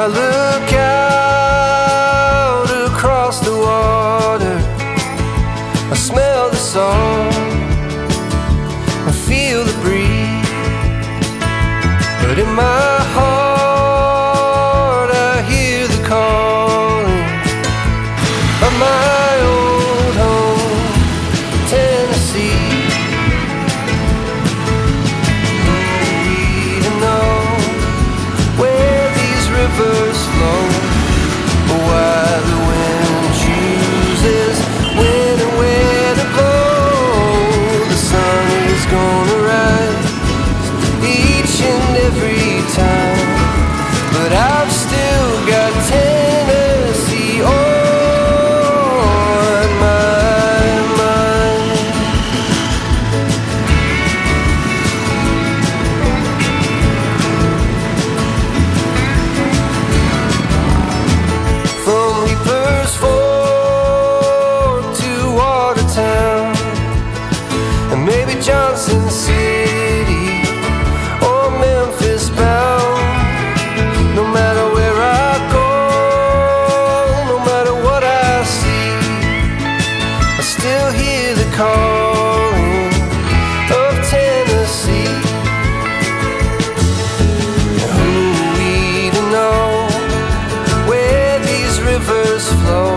I look out across the water, I smell the salt and feel the breeze, but in my heart I hear the calling of my old home, Tennessee. We know where these rivers flow, why the wind chooses when and where to blow. The sun is gonna rise each and every time, but I've still got Tennessee on my mind. From Reaper's Fork to Watertown, and maybe Johnson City or Memphis bound. No matter where I go, no matter what I see, I still hear the calling of Tennessee. Who we to know where these rivers flow,